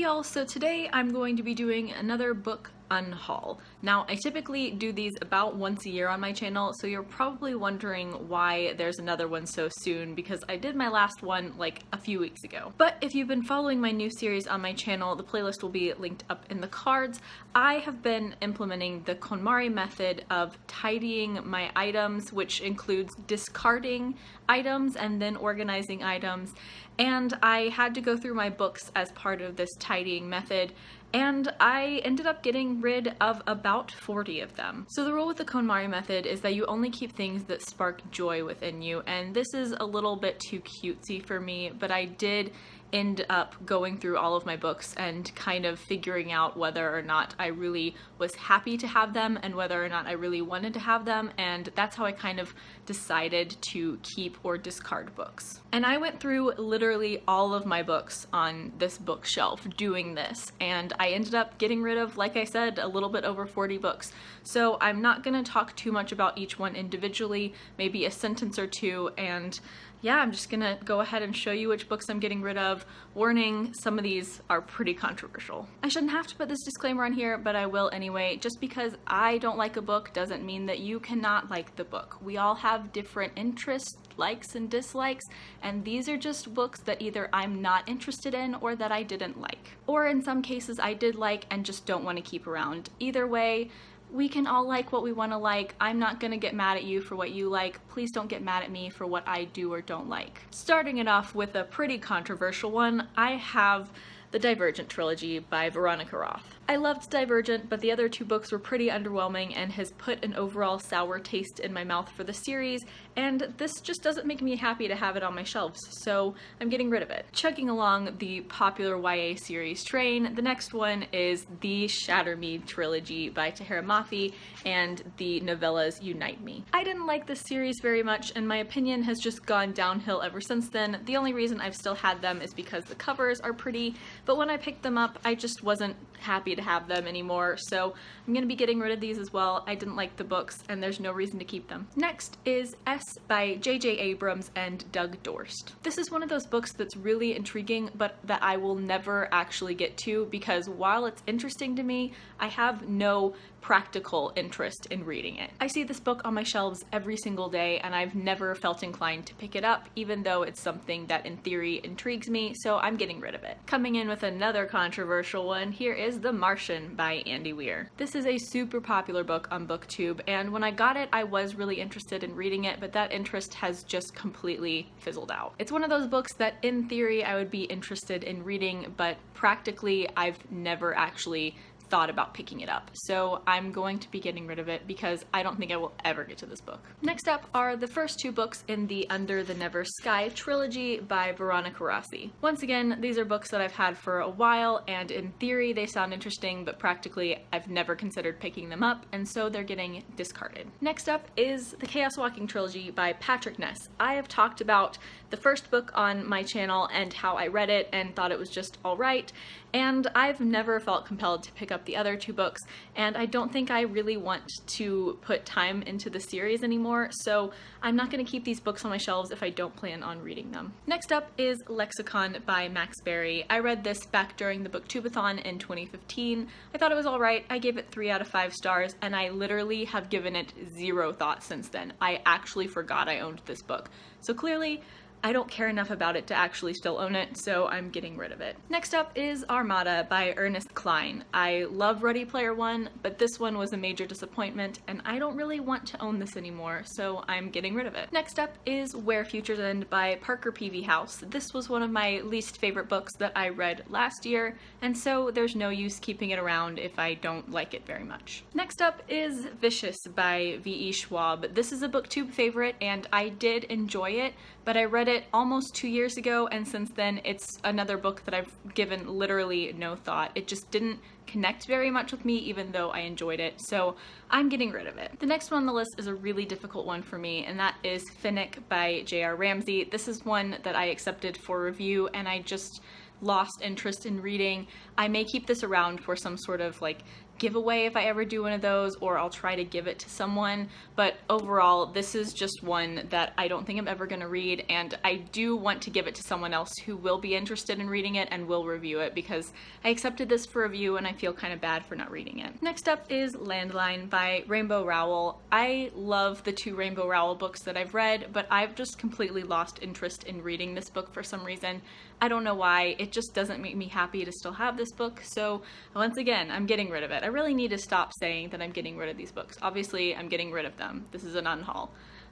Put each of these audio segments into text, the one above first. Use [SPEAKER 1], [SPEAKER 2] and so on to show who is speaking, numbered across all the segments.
[SPEAKER 1] y'all, so today I'm going to be doing another book unhaul. Now, I typically do these about once a year on my channel, so you're probably wondering why there's another one so soon, because I did my last one like a few weeks ago. But if you've been following my new series on my channel, the playlist will be linked up in the cards. I have been implementing the KonMari method of tidying my items, which includes discarding items and then organizing items. And I had to go through my books as part of this tidying method, and I ended up getting rid of about 40 of them. So the rule with the KonMari method is that you only keep things that spark joy within you, and this is a little bit too cutesy for me, but I did end up going through all of my books and kind of figuring out whether or not I really was happy to have them and whether or not I really wanted to have them, and that's how I kind of decided to keep or discard books. And I went through literally all of my books on this bookshelf doing this, and I ended up getting rid of, like I said, a little bit over 40 books. So I'm not going to talk too much about each one individually, maybe a sentence or two, and yeah, I'm just gonna go ahead and show you which books I'm getting rid of. Warning, some of these are pretty controversial. I shouldn't have to put this disclaimer on here, but I will anyway. Just because I don't like a book doesn't mean that you cannot like the book. We all have different interests, likes and dislikes, and these are just books that either I'm not interested in or that I didn't like. Or in some cases I did like and just don't want to keep around. Either way, we can all like what we want to like. I'm not gonna get mad at you for what you like. Please don't get mad at me for what I do or don't like. Starting it off with a pretty controversial one, I have the Divergent trilogy by Veronica Roth. I loved Divergent, but the other two books were pretty underwhelming and has put an overall sour taste in my mouth for the series, and this just doesn't make me happy to have it on my shelves, so I'm getting rid of it. Chugging along the popular YA series train, the next one is the Shatter Me trilogy by Tahereh Mafi and the novellas Unite Me. I didn't like this series very much, and my opinion has just gone downhill ever since then. The only reason I've still had them is because the covers are pretty, but when I picked them up, I just wasn't happy to have them anymore, so I'm gonna be getting rid of these as well. I didn't like the books, and there's no reason to keep them. Next is S by J.J. Abrams and Doug Dorst. This is one of those books that's really intriguing, but that I will never actually get to, because while it's interesting to me, I have no practical interest in reading it. I see this book on my shelves every single day, and I've never felt inclined to pick it up, even though it's something that in theory intrigues me, so I'm getting rid of it. Coming in with another controversial one, here is The Martian by Andy Weir. This is a super popular book on BookTube, and when I got it, I was really interested in reading it, but that interest has just completely fizzled out. It's one of those books that in theory I would be interested in reading, but practically I've never actually thought about picking it up. So I'm going to be getting rid of it because I don't think I will ever get to this book. Next up are the first two books in the Under the Never Sky trilogy by Veronica Rossi. Once again, these are books that I've had for a while, and in theory they sound interesting, but practically I've never considered picking them up, and so they're getting discarded. Next up is the Chaos Walking trilogy by Patrick Ness. I have talked about the first book on my channel and how I read it and thought it was just alright, and I've never felt compelled to pick up the other two books, and I don't think I really want to put time into the series anymore, so I'm not going to keep these books on my shelves if I don't plan on reading them. Next up is Lexicon by Max Berry. I read this back during the Booktubeathon in 2015. I thought it was alright. I gave it 3 out of 5 stars, and I literally have given it zero thought since then. I actually forgot I owned this book. So clearly, I don't care enough about it to actually still own it, so I'm getting rid of it. Next up is Armada by Ernest Cline. I love Ready Player One, but this one was a major disappointment, and I don't really want to own this anymore, so I'm getting rid of it. Next up is Where Futures End by Parker P.V. House. This was one of my least favorite books that I read last year, and so there's no use keeping it around if I don't like it very much. Next up is Vicious by V.E. Schwab. This is a BookTube favorite, and I did enjoy it, but I read it almost 2 years ago, and since then it's another book that I've given literally no thought. It just didn't connect very much with me, even though I enjoyed it, so I'm getting rid of it. The next one on the list is a really difficult one for me, and that is Finnick by J.R. Ramsey. This is one that I accepted for review, and I just lost interest in reading. I may keep this around for some sort of like giveaway if I ever do one of those, or I'll try to give it to someone. But overall, this is just one that I don't think I'm ever going to read, and I do want to give it to someone else who will be interested in reading it and will review it, because I accepted this for review and I feel kind of bad for not reading it. Next up is Landline by Rainbow Rowell. I love the 2 Rainbow Rowell books that I've read, but I've just completely lost interest in reading this book for some reason. I don't know why. It just doesn't make me happy to still have this book, so once again, I'm getting rid of it. I really need to stop saying that I'm getting rid of these books. Obviously, I'm getting rid of them. This is an unhaul.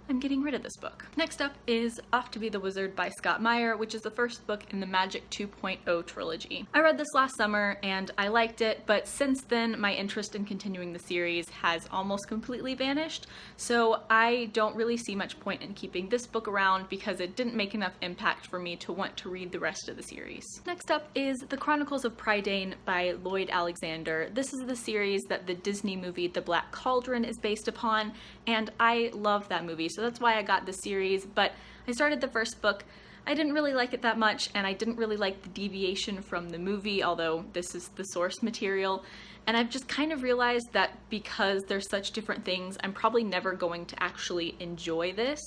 [SPEAKER 1] I'm getting rid of this book. Next up is Off to be the Wizard by Scott Meyer, which is the first book in the Magic 2.0 trilogy. I read this last summer and I liked it, but since then my interest in continuing the series has almost completely vanished, so I don't really see much point in keeping this book around because it didn't make enough impact for me to want to read the rest of the series. Next up is The Chronicles of Prydain by Lloyd Alexander. This is the series that the Disney movie The Black Cauldron is based upon, and I love that movie, so that's why I got the series. But I started the first book, I didn't really like it that much, and I didn't really like the deviation from the movie, although this is the source material. And I've just kind of realized that because they're such different things, I'm probably never going to actually enjoy this,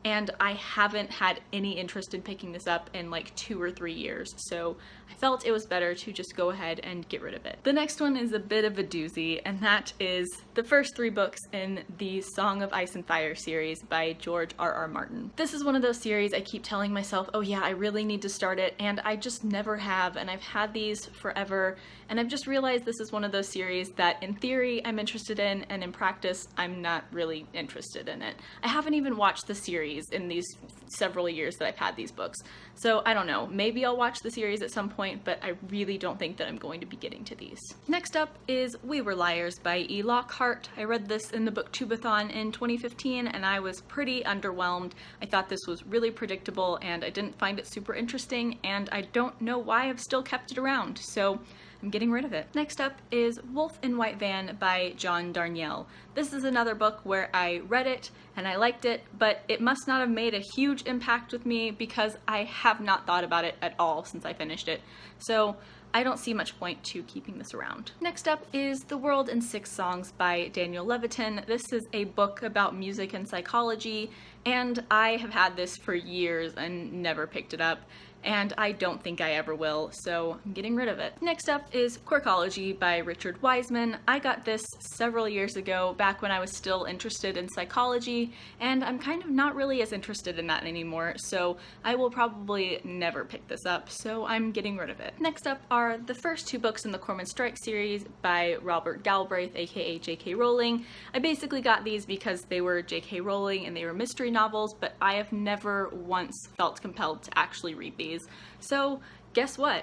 [SPEAKER 1] and I haven't had any interest in picking this up in like 2 or 3 years, so I felt it was better to just go ahead and get rid of it. The next one is a bit of a doozy, and that is the first 3 books in the Song of Ice and Fire series by George R.R. Martin. This is one of those series I keep telling myself, oh yeah, I really need to start it, and I just never have, and I've had these forever, and I've just realized this is one of those series that in theory I'm interested in, and in practice I'm not really interested in it. I haven't even watched the series in these several years that I've had these books, so I don't know, maybe I'll watch the series at some point, but I really don't think that I'm going to be getting to these. Next up is We Were Liars by E. Lockhart. I read this in the Booktubeathon in 2015 and I was pretty underwhelmed. I thought this was really predictable and I didn't find it super interesting, and I don't know why I've still kept it around, so I'm getting rid of it. Next up is Wolf in White Van by John Darnielle. This is another book where I read it and I liked it, but it must not have made a huge impact with me because I have not thought about it at all since I finished it. So I don't see much point to keeping this around. Next up is The World in 6 Songs by Daniel Levitin. This is a book about music and psychology, and I have had this for years and never picked it up, and I don't think I ever will, so I'm getting rid of it. Next up is Quirkology by Richard Wiseman. I got this several years ago, back when I was still interested in psychology, and I'm kind of not really as interested in that anymore, so I will probably never pick this up, so I'm getting rid of it. Next up are the first 2 books in the Cormoran Strike series by Robert Galbraith, aka J.K. Rowling. I basically got these because they were J.K. Rowling and they were mystery novels, but I have never once felt compelled to actually read these. So guess what?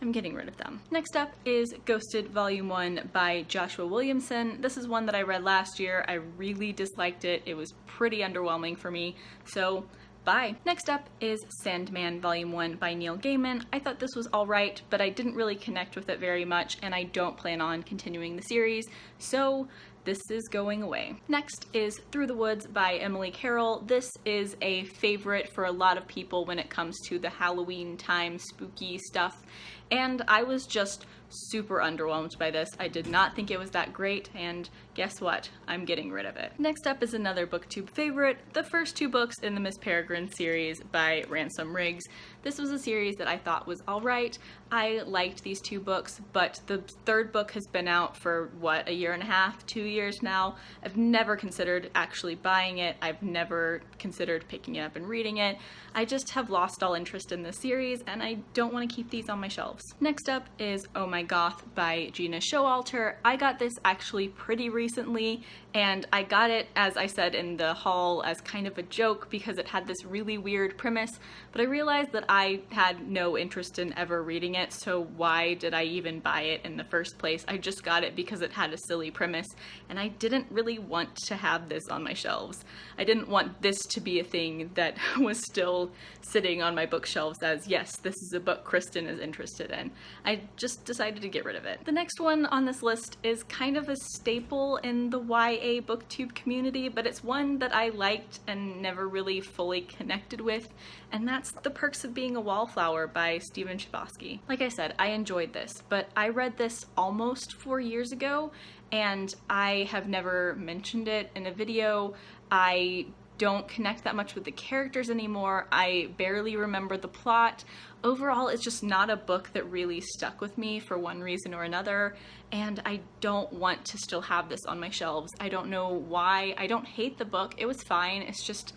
[SPEAKER 1] I'm getting rid of them. Next up is Ghosted Volume 1 by Joshua Williamson. This is one that I read last year. I really disliked it. It was pretty underwhelming for me, so bye. Next up is Sandman Volume 1 by Neil Gaiman. I thought this was alright, but I didn't really connect with it very much, and I don't plan on continuing the series, so this is going away. Next is Through the Woods by Emily Carroll. This is a favorite for a lot of people when it comes to the Halloween time spooky stuff, and I was just super underwhelmed by this. I did not think it was that great, and guess what? I'm getting rid of it. Next up is another BookTube favorite, the first 2 books in the Miss Peregrine series by Ransom Riggs. This was a series that I thought was alright. I liked these 2 books, but the 3rd book has been out for, what, a year and a half, 2 years now. I've never considered actually buying it. I've never considered picking it up and reading it. I just have lost all interest in this series, and I don't want to keep these on my shelves. Next up is Oh My Goth by Gina Showalter. I got this actually pretty recently, and I got it, as I said in the haul, as kind of a joke because it had this really weird premise, but I realized that I had no interest in ever reading it, so why did I even buy it in the first place? I just got it because it had a silly premise, and I didn't really want to have this on my shelves. I didn't want this to be a thing that was still sitting on my bookshelves as, yes, this is a book Kristen is interested interested in. I just decided to get rid of it. The next one on this list is kind of a staple in the YA booktube community, but it's one that I liked and never really fully connected with, and that's The Perks of Being a Wallflower by Stephen Chbosky. Like I said, I enjoyed this, but I read this almost 4 years ago, and I have never mentioned it in a video. I don't connect that much with the characters anymore. I barely remember the plot. Overall, it's just not a book that really stuck with me for one reason or another, and I don't want to still have this on my shelves. I don't know why. I don't hate the book. It was fine. It's just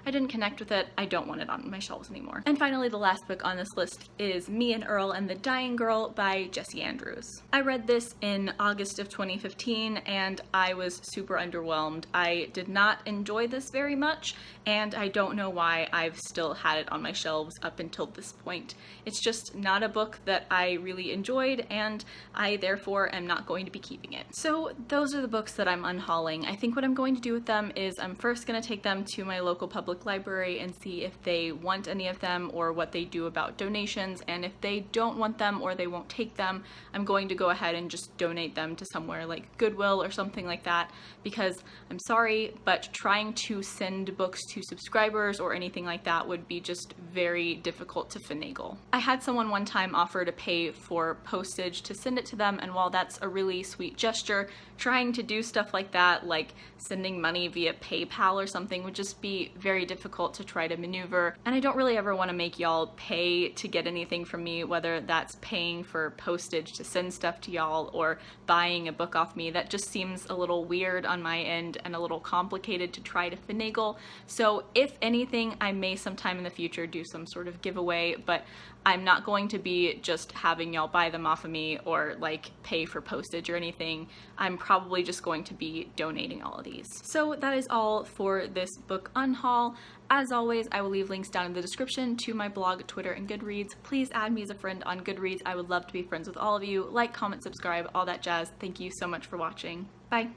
[SPEAKER 1] I didn't connect with it. I don't want it on my shelves anymore. And finally, the last book on this list is Me and Earl and the Dying Girl by Jessie Andrews. I read this in August of 2015 and I was super underwhelmed. I did not enjoy this very much, and I don't know why I've still had it on my shelves up until this point. It's just not a book that I really enjoyed, and I therefore am not going to be keeping it. So those are the books that I'm unhauling. I think what I'm going to do with them is I'm first going to take them to my local public library and see if they want any of them or what they do about donations, and if they don't want them or they won't take them, I'm going to go ahead and just donate them to somewhere like Goodwill or something like that, because I'm sorry, but trying to send books to subscribers or anything like that would be just very difficult to finagle. I had someone one time offer to pay for postage to send it to them, and while that's a really sweet gesture, trying to do stuff like that, like sending money via PayPal or something, would just be very difficult to try to maneuver, and I don't really ever want to make y'all pay to get anything from me, whether that's paying for postage to send stuff to y'all or buying a book off me. That just seems a little weird on my end and a little complicated to try to finagle. So if anything, I may sometime in the future do some sort of giveaway, but I'm not going to be just having y'all buy them off of me or like pay for postage or anything. I'm probably just going to be donating all of these. So that is all for this book unhaul. As always, I will leave links down in the description to my blog, Twitter, and Goodreads. Please add me as a friend on Goodreads. I would love to be friends with all of you. Like, comment, subscribe, all that jazz. Thank you so much for watching. Bye.